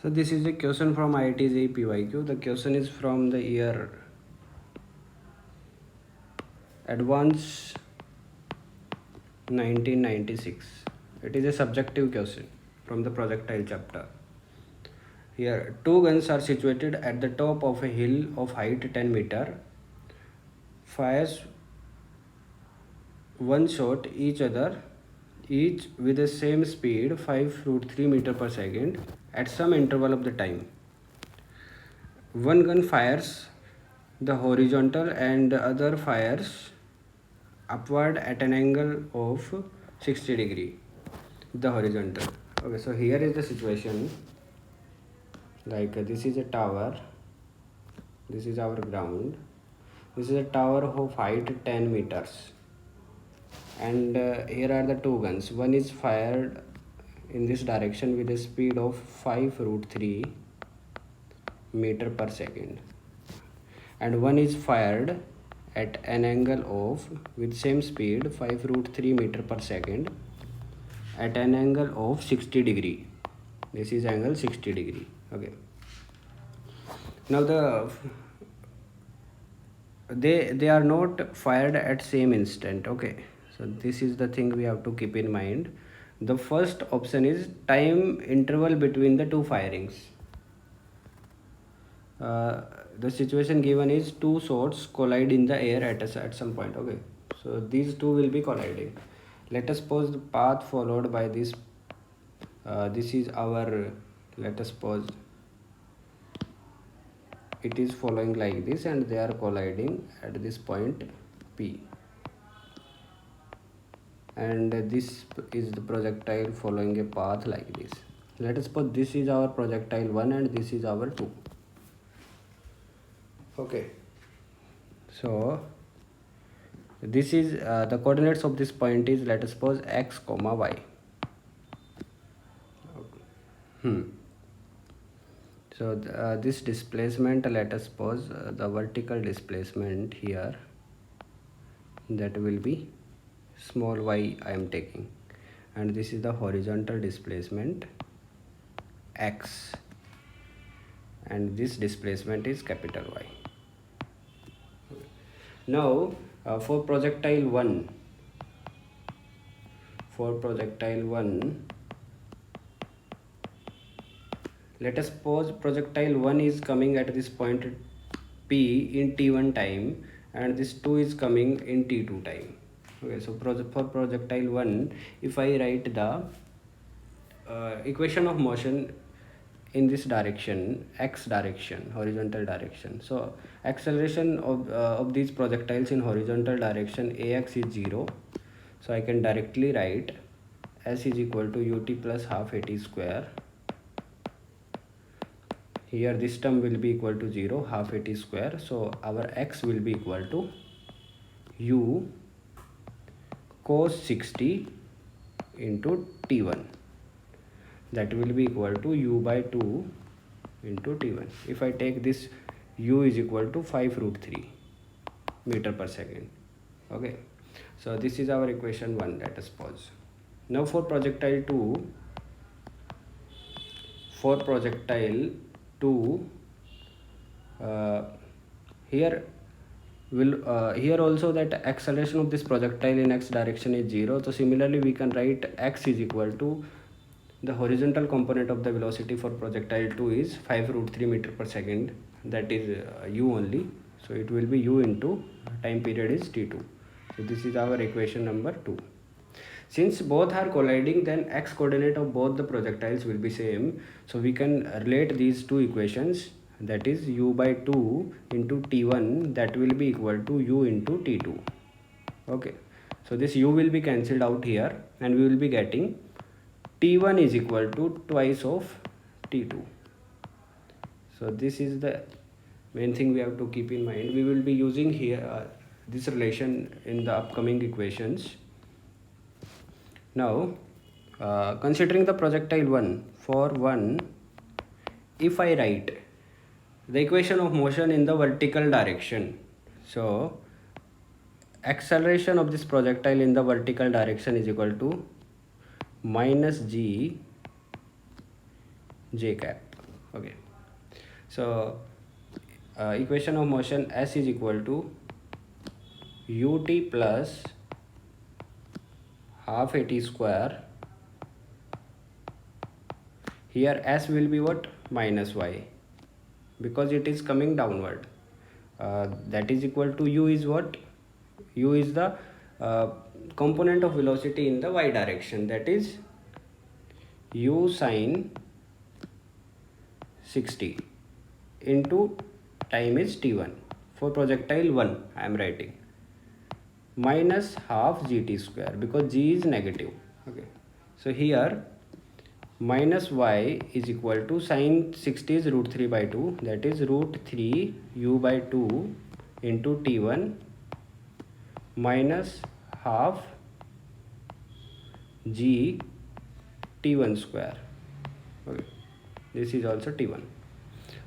So this is a question from IIT JEE PYQ. The question is from the year Advanced 1996. It is a subjective question from the projectile chapter. Here, two guns are situated at the top of a hill of height 10 meter. Fires one shot each with the same speed 5√3 meter per second at some interval of the time. One gun fires the horizontal and the other fires upward at an angle of 60 degree, the horizontal. Okay, so here is the situation. Like this is a tower, this is our ground, this is a tower of height 10 meters, and here are the two guns. One is fired in this direction with a speed of 5√3 meter per second, and one is fired at an angle of with same speed 5√3 meter per second at an angle of 60 degree. This is angle 60 degree. Okay, now they are not fired at same instant. Okay, so this is the thing we have to keep in mind. The first option is time interval between the two firings. The situation given is two shots collide in the air at some point. Okay, so these two will be colliding. Let us suppose the path followed by this this is our, let us suppose it is following like this and they are colliding at this point P, and this is the projectile following a path like this. Let us suppose this is our projectile 1 and this is our 2. Okay, so this is the coordinates of this point is, let us suppose, x comma y. So this displacement, let us suppose the vertical displacement here, that will be small y I am taking, and this is the horizontal displacement x, and this displacement is capital Y. Now for projectile 1, let us suppose projectile 1 is coming at this point P in t1 time and this 2 is coming in t2 time. Okay, so for projectile 1, if I write the equation of motion in this direction, x direction, horizontal direction, so acceleration of these projectiles in horizontal direction, ax is 0, so I can directly write s is equal to ut plus half at square. Here this term will be equal to 0, half at square, so our x will be equal to u cos 60 into t1, that will be equal to u by 2 into t1. If I take this, u is equal to 5√3 meter per second. Okay, so this is our equation 1, let us pause. Now for projectile 2, here also that acceleration of this projectile in x direction is 0, so similarly we can write x is equal to the horizontal component of the velocity for projectile 2 is 5√3 meter per second, that is u only, so it will be u into time period is t2. So this is our equation number 2. Since both are colliding, then x coordinate of both the projectiles will be same, so we can relate these two equations, that is u by 2 into t1, that will be equal to u into t2. Okay, so this u will be cancelled out here and we will be getting t1 is equal to twice of t2. So this is the main thing we have to keep in mind. We will be using here this relation in the upcoming equations. Now considering the projectile 1, for 1, if I write the equation of motion in the vertical direction, so acceleration of this projectile in the vertical direction is equal to minus g j cap. Okay, so equation of motion S is equal to ut plus half at square. Here S will be what? Minus y, because it is coming downward. That is equal to u is what? U is the component of velocity in the y direction, that is u sine 60 into time is t1 for projectile 1 I am writing, minus half gt square because g is negative. Okay, so here minus y is equal to sine 60 is root 3 by 2, that is root 3 u by 2 into t1 minus half g t1 square. Okay, this is also t1.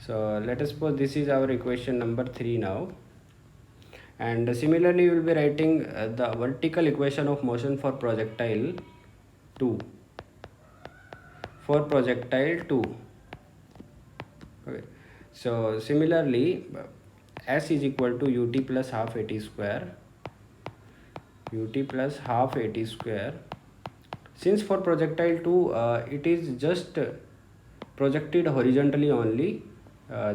So let us suppose this is our equation number 3 now, and similarly we will be writing the vertical equation of motion for projectile 2. For projectile 2. Okay, so similarly S is equal to ut plus half at square, ut plus half at square. Since for projectile 2 it is just projected horizontally only,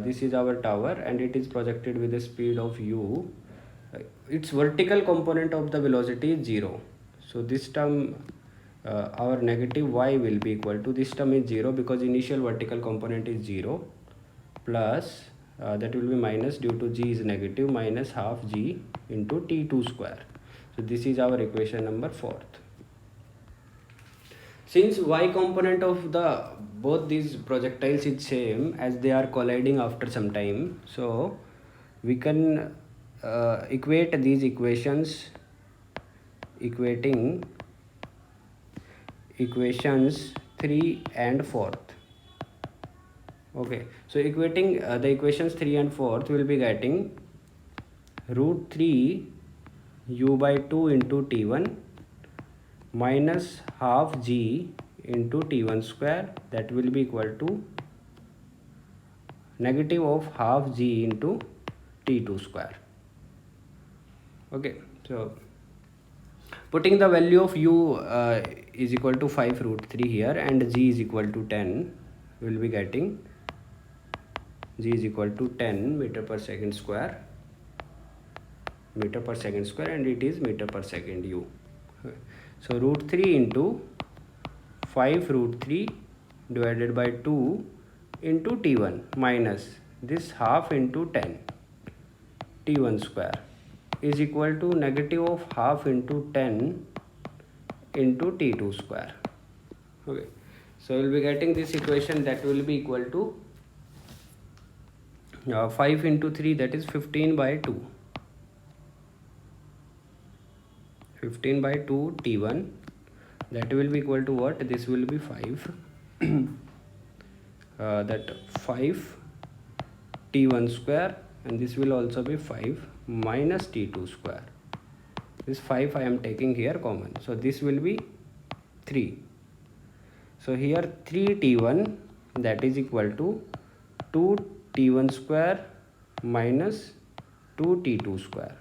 this is our tower and it is projected with the speed of u, its vertical component of the velocity is 0. So this term our negative y will be equal to, this term is 0 because initial vertical component is 0, plus that will be minus, due to g is negative, minus half g into t2 square. So this is our equation number 4. Since y component of the both these projectiles is same as they are colliding after some time, so we can equate these equations, equating equations 3 and 4. Okay, so equating the equations 3 and 4 will be getting root 3 u by 2 into t1 minus half g into t1 square, that will be equal to negative of half g into t2 square. Okay, so putting the value of u is equal to 5 root 3 here and g is equal to 10, we will be getting g is equal to 10 meter per second square, and it is meter per second u. So root 3 into 5 root 3 divided by 2 into t1 minus this half into 10 t1 square is equal to negative of half into 10 into t2 square. Okay, so we will be getting this equation that will be equal to 5 into 3, that is 15 by 2. 15 by 2 t1, that will be equal to what? This will be 5 that 5 t1 square, and this will also be 5 minus t2 square. This 5 I am taking here common, so this will be 3. So here 3 t1, that is equal to 2 t1 square minus 2 t2 square.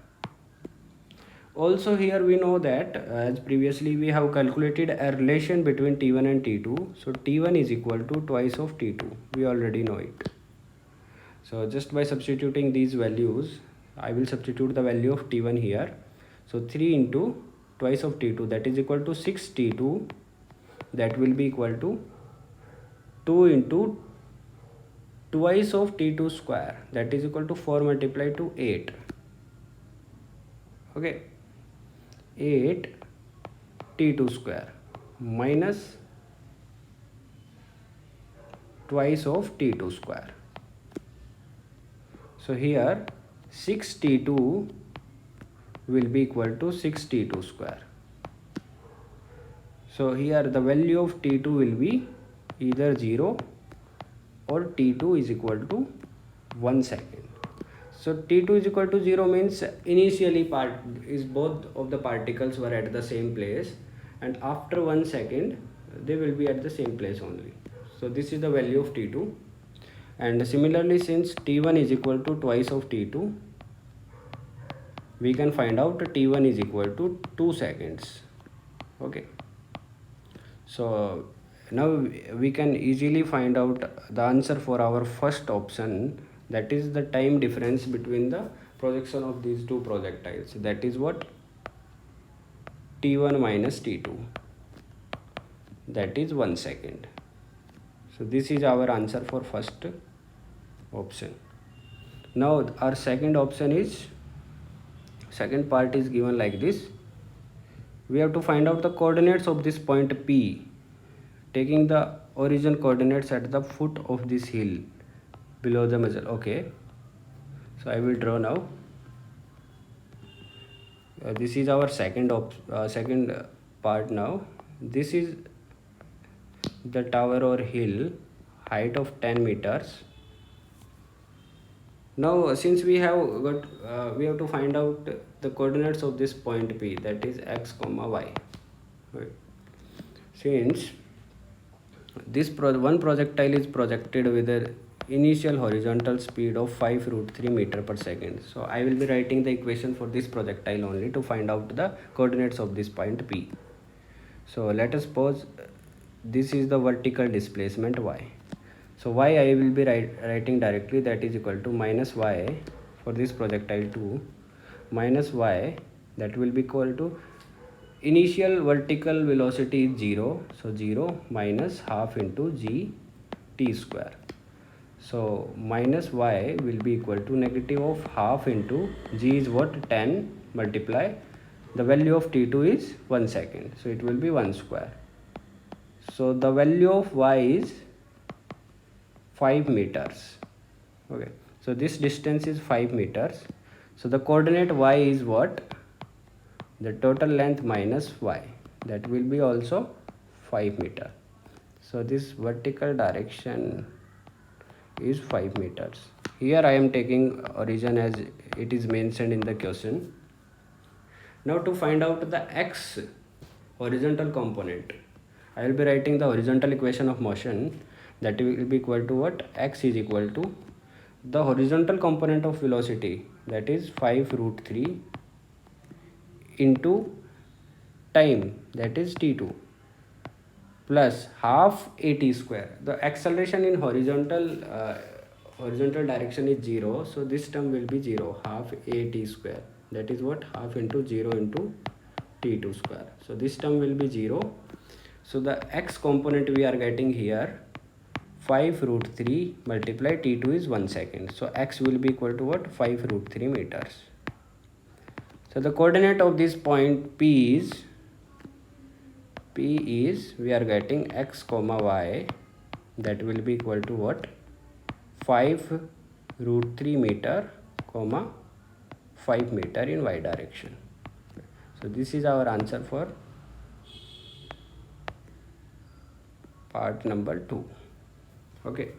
Also here we know that as previously we have calculated a relation between t1 and t2, so t1 is equal to twice of t2, we already know it. So just by substituting these values, I will substitute the value of t1 here. So 3 into twice of t2, that is equal to 6 t2, that will be equal to 2 into twice of t2 square, that is equal to 4 multiplied to 8. Okay, 8 t2 square minus twice of t2 square. So here 6 t2 will be equal to 6 t2 square. So here the value of t2 will be either 0 or t2 is equal to 1 second. So t2 is equal to 0 means initially both of the particles were at the same place, and after 1 second they will be at the same place only. So this is the value of t2. And similarly, since t1 is equal to twice of t2, we can find out t1 is equal to 2 seconds. Okay, so now we can easily find out the answer for our first option, that is the time difference between the projection of these two projectiles, that is what, t1 minus t2, that is 1 second. So this is our answer for first option. Now our second option is, second part is given like this. We have to find out the coordinates of this point P, taking the origin coordinates at the foot of this hill below the muzzle. Okay, so I will draw now. This is our second part. Now this is the tower or hill, height of 10 meters. Now since we have got we have to find out the coordinates of this point P, that is x comma y. Right. Since this one projectile is projected with an initial horizontal speed of 5 root 3 meter per second, so I will be writing the equation for this projectile only to find out the coordinates of this point P. So let us suppose this is the vertical displacement y. So y I will be writing directly, that is equal to minus y for this projectile 2 minus y, that will be equal to initial vertical velocity is 0, so 0 minus half into g t square. So minus y will be equal to negative of half into g is what, 10 multiply the value of t2 is 1 second, so it will be 1 square. So the value of y is 5 meters. Okay, so this distance is 5 meters. So the coordinate y is what, the total length minus y, that will be also 5 meter. So this vertical direction is 5 meters. Here I am taking origin as it is mentioned in the question. Now to find out the x horizontal component, I will be writing the horizontal equation of motion, that will be equal to what, x is equal to the horizontal component of velocity, that is 5 root 3 into time, that is t2, plus half at square. The acceleration in horizontal direction is 0, so this term will be 0, half at square, that is what, half into 0 into t2 square. So this term will be 0. So the x component we are getting here, 5 root 3 multiply t2 is 1 second. So x will be equal to what, 5 root 3 meters. So the coordinate of this point P is we are getting x comma y, that will be equal to what, 5 root 3 meter comma 5 meter in y direction. So this is our answer for part number 2. Okay.